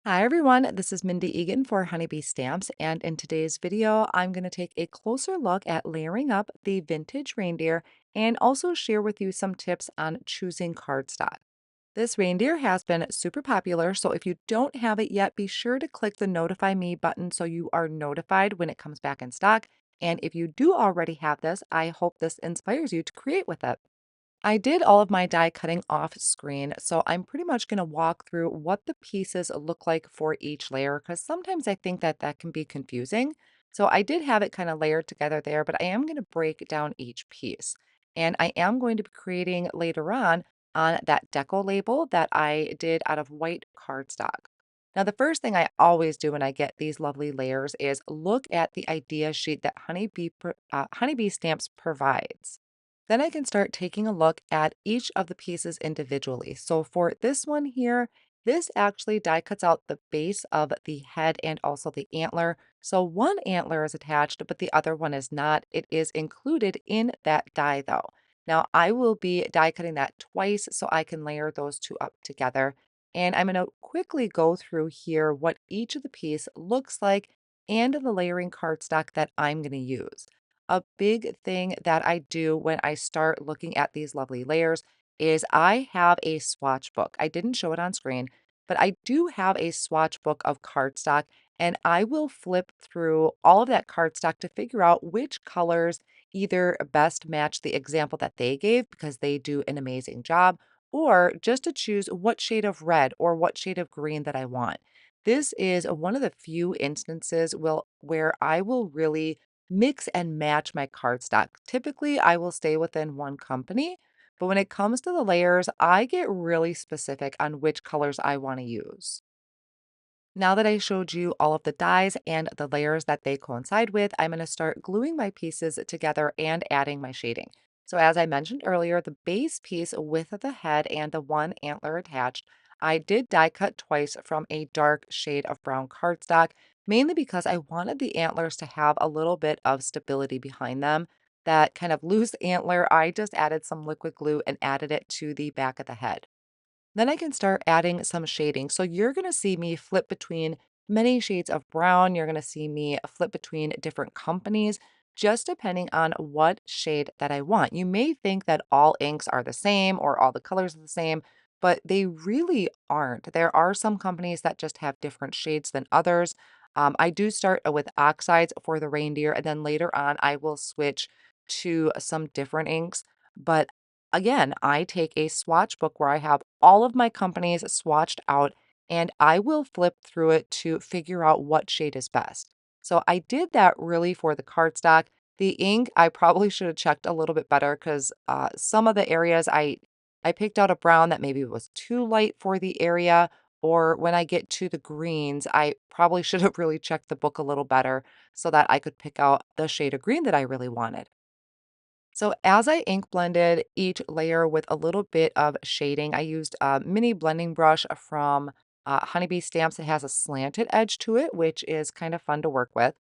Hi everyone, this is Mindy Egan for Honeybee Stamps, and in today's video, I'm going to take a closer look at layering up the vintage reindeer and also share with you some tips on choosing cardstock. This reindeer has been super popular, so if you don't have it yet, be sure to click the Notify Me button so you are notified when it comes back in stock. And if you do already have this, I hope this inspires you to create with it. I did all of my die cutting off screen, so I'm pretty much going to walk through what the pieces look like for each layer because sometimes I think that that can be confusing. So I did have it kind of layered together there, but I am going to break down each piece. And I am going to be creating later on that Deco label that I did out of white cardstock. Now, the first thing I always do when I get these lovely layers is look at the idea sheet that Honeybee Stamps provides. Then I can start taking a look at each of the pieces individually. So for this one here, this actually die cuts out the base of the head and also the antler. So one antler is attached, but the other one is not. It is included in that die though. Now I will be die cutting that twice so I can layer those two up together. And I'm going to quickly go through here what each of the piece looks like and the layering cardstock that I'm going to use. A big thing that I do when I start looking at these lovely layers is I have a swatch book. I didn't show it on screen, but I do have a swatch book of cardstock, and I will flip through all of that cardstock to figure out which colors either best match the example that they gave because they do an amazing job, or just to choose what shade of red or what shade of green that I want. This is one of the few instances where I will really mix and match my cardstock. Typically, I will stay within one company, but when it comes to the layers, I get really specific on which colors I want to use. Now that I showed you all of the dies and the layers that they coincide with, I'm going to start gluing my pieces together and adding my shading. So as I mentioned earlier, the base piece with the head and the one antler attached, I did die cut twice from a dark shade of brown cardstock, mainly because I wanted the antlers to have a little bit of stability behind them. That kind of loose antler, I just added some liquid glue and added it to the back of the head. Then I can start adding some shading. So you're going to see me flip between many shades of brown. You're going to see me flip between different companies, just depending on what shade that I want. You may think that all inks are the same or all the colors are the same, but they really aren't. There are some companies that just have different shades than others. I do start with oxides for the reindeer, and then later on, I will switch to some different inks. But again, I take a swatch book where I have all of my companies swatched out and I will flip through it to figure out what shade is best. So I did that really for the cardstock. The ink, I probably should have checked a little bit better because some of the areas I picked out a brown that maybe was too light for the area. Or when I get to the greens, I probably should have really checked the book a little better so that I could pick out the shade of green that I really wanted. So as I ink blended each layer with a little bit of shading, I used a mini blending brush from Honeybee Stamps. It has a slanted edge to it, which is kind of fun to work with.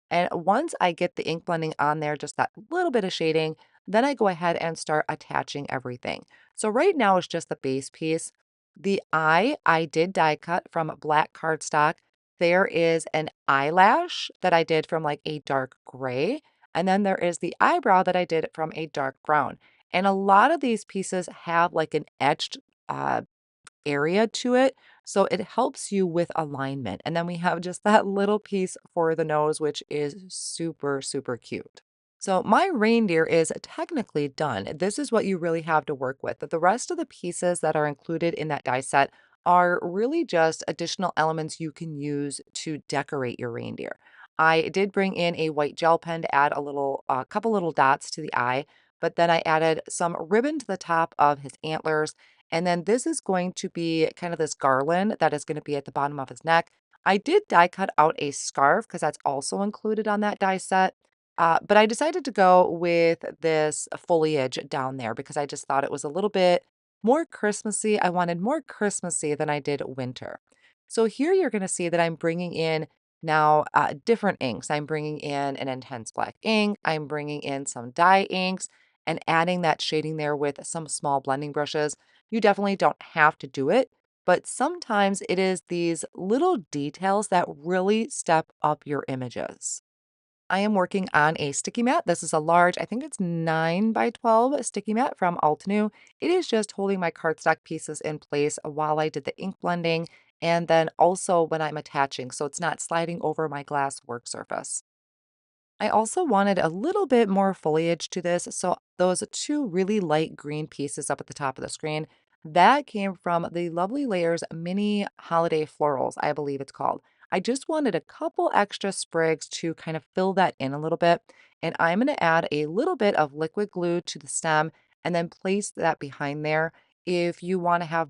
And once I get the ink blending on there, just that little bit of shading, then I go ahead and start attaching everything. So right now it's just the base piece. The eye, I did die cut from black cardstock. There is an eyelash that I did from like a dark gray. And then there is the eyebrow that I did from a dark brown. And a lot of these pieces have like an etched uh, area to it. So it helps you with alignment. And then we have just that little piece for the nose, which is super, super cute. So my reindeer is technically done. This is what you really have to work with. But the rest of the pieces that are included in that die set are really just additional elements you can use to decorate your reindeer. I did bring in a white gel pen to add a couple little dots to the eye, but then I added some ribbon to the top of his antlers, and then this is going to be kind of this garland that is going to be at the bottom of his neck. I did die cut out a scarf because that's also included on that die set. But I decided to go with this foliage down there because I just thought it was a little bit more Christmassy. I wanted more Christmassy than I did winter. So here you're going to see that I'm bringing in now different inks. I'm bringing in an intense black ink. I'm bringing in some dye inks and adding that shading there with some small blending brushes. You definitely don't have to do it, but sometimes it is these little details that really step up your images. I am working on a sticky mat. This is a large, I think it's 9 by 12 sticky mat from Altenew. It is just holding my cardstock pieces in place while I did the ink blending and then also when I'm attaching, so it's not sliding over my glass work surface. I also wanted a little bit more foliage to this, so those two really light green pieces up at the top of the screen, that came from the Lovely Layers Mini Holiday Florals, I believe it's called. I just wanted a couple extra sprigs to kind of fill that in a little bit, and I'm going to add a little bit of liquid glue to the stem and then place that behind there. If you want to have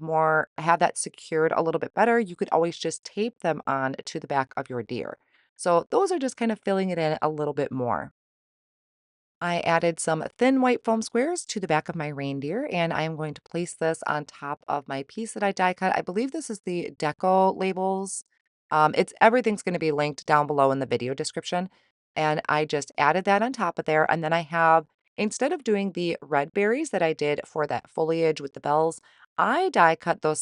that secured a little bit better, you could always just tape them on to the back of your deer. So those are just kind of filling it in a little bit more. I added some thin white foam squares to the back of my reindeer, and I am going to place this on top of my piece that I die cut. I believe this is the Deco labels. It's everything's going to be linked down below in the video description. And I just added that on top of there. And then I have, instead of doing the red berries that I did for that foliage with the bells, I die cut that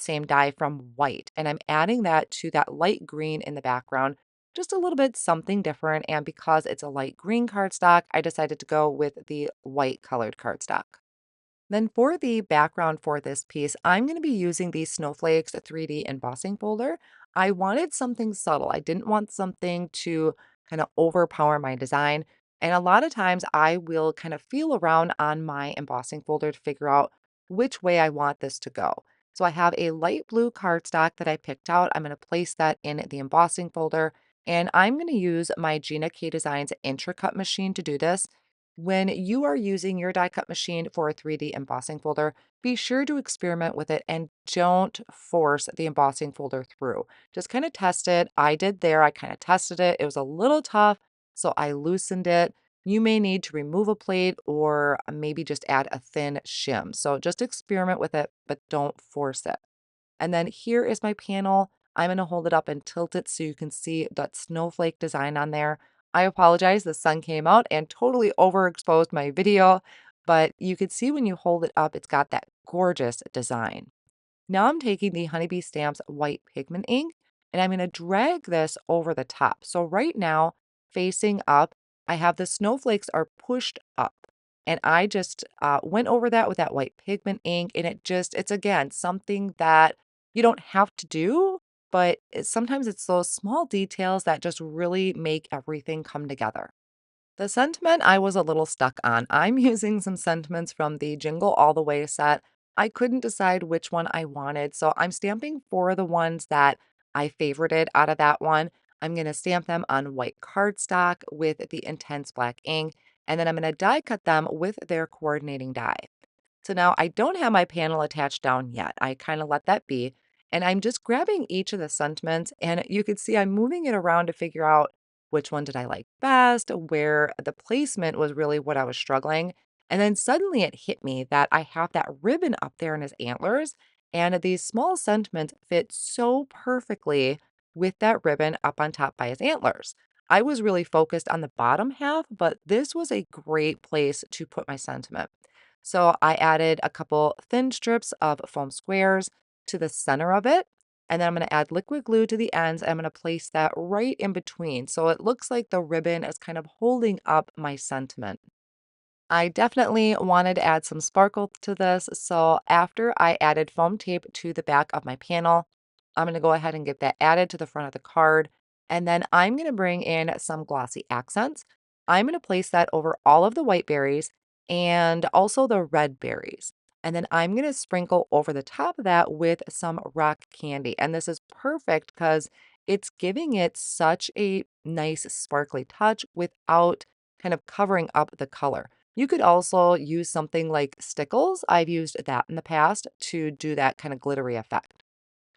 same dye from white. And I'm adding that to that light green in the background, just a little bit something different, and because it's a light green cardstock, I decided to go with the white colored cardstock. Then for the background for this piece, I'm going to be using the Snowflakes 3D embossing folder. I wanted something subtle. I didn't want something to kind of overpower my design. And a lot of times I will kind of feel around on my embossing folder to figure out which way I want this to go. So I have a light blue cardstock that I picked out. I'm going to place that in the embossing folder. And I'm going to use my Gina K Designs Intracut machine to do this. When you are using your die cut machine for a 3D embossing folder, be sure to experiment with it and don't force the embossing folder through. Just kind of test it. I did there. I kind of tested it. It was a little tough, so I loosened it. You may need to remove a plate or maybe just add a thin shim. So just experiment with it, but don't force it. And then here is my panel. I'm going to hold it up and tilt it so you can see that snowflake design on there. I apologize, the sun came out and totally overexposed my video, but you can see when you hold it up, it's got that gorgeous design. Now I'm taking the Honeybee Stamps white pigment ink and I'm going to drag this over the top. So right now, facing up, I have the snowflakes are pushed up. And I just went over that with that white pigment ink. And it's again something that you don't have to do, but sometimes it's those small details that just really make everything come together. The sentiment I was a little stuck on. I'm using some sentiments from the Jingle All The Way set. I couldn't decide which one I wanted, so I'm stamping 4 of the ones that I favorited out of that one. I'm going to stamp them on white cardstock with the intense black ink, and then I'm going to die cut them with their coordinating die. So now I don't have my panel attached down yet. I kind of let that be. And I'm just grabbing each of the sentiments and you can see I'm moving it around to figure out which one did I like best, where the placement was really what I was struggling. And then suddenly it hit me that I have that ribbon up there in his antlers. And these small sentiments fit so perfectly with that ribbon up on top by his antlers. I was really focused on the bottom half, but this was a great place to put my sentiment. So I added a couple thin strips of foam squares to the center of it. And then I'm going to add liquid glue to the ends. I'm going to place that right in between. So it looks like the ribbon is kind of holding up my sentiment. I definitely wanted to add some sparkle to this, so after I added foam tape to the back of my panel, I'm going to go ahead and get that added to the front of the card, and then I'm going to bring in some glossy accents. I'm going to place that over all of the white berries and also the red berries. And then I'm going to sprinkle over the top of that with some rock candy. And this is perfect because it's giving it such a nice sparkly touch without kind of covering up the color. You could also use something like stickles. I've used that in the past to do that kind of glittery effect.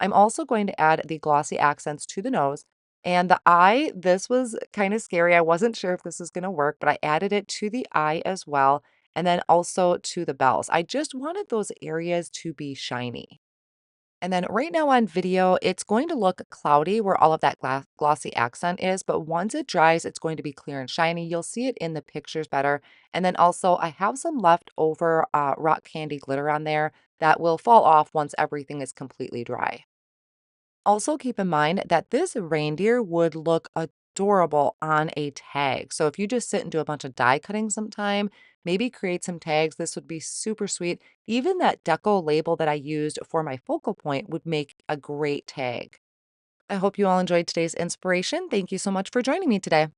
I'm also going to add the glossy accents to the nose and the eye. This was kind of scary. I wasn't sure if this was going to work, but I added it to the eye as well. And then also to the bells. I just wanted those areas to be shiny. And then right now on video, it's going to look cloudy where all of that glossy accent is, but once it dries, it's going to be clear and shiny. You'll see it in the pictures better. And then also I have some leftover rock candy glitter on there that will fall off once everything is completely dry. Also, keep in mind that this reindeer would look adorable on a tag. So, if you just sit and do a bunch of die cutting sometime, maybe create some tags, this would be super sweet. Even that Deco label that I used for my focal point would make a great tag. I hope you all enjoyed today's inspiration. Thank you so much for joining me today.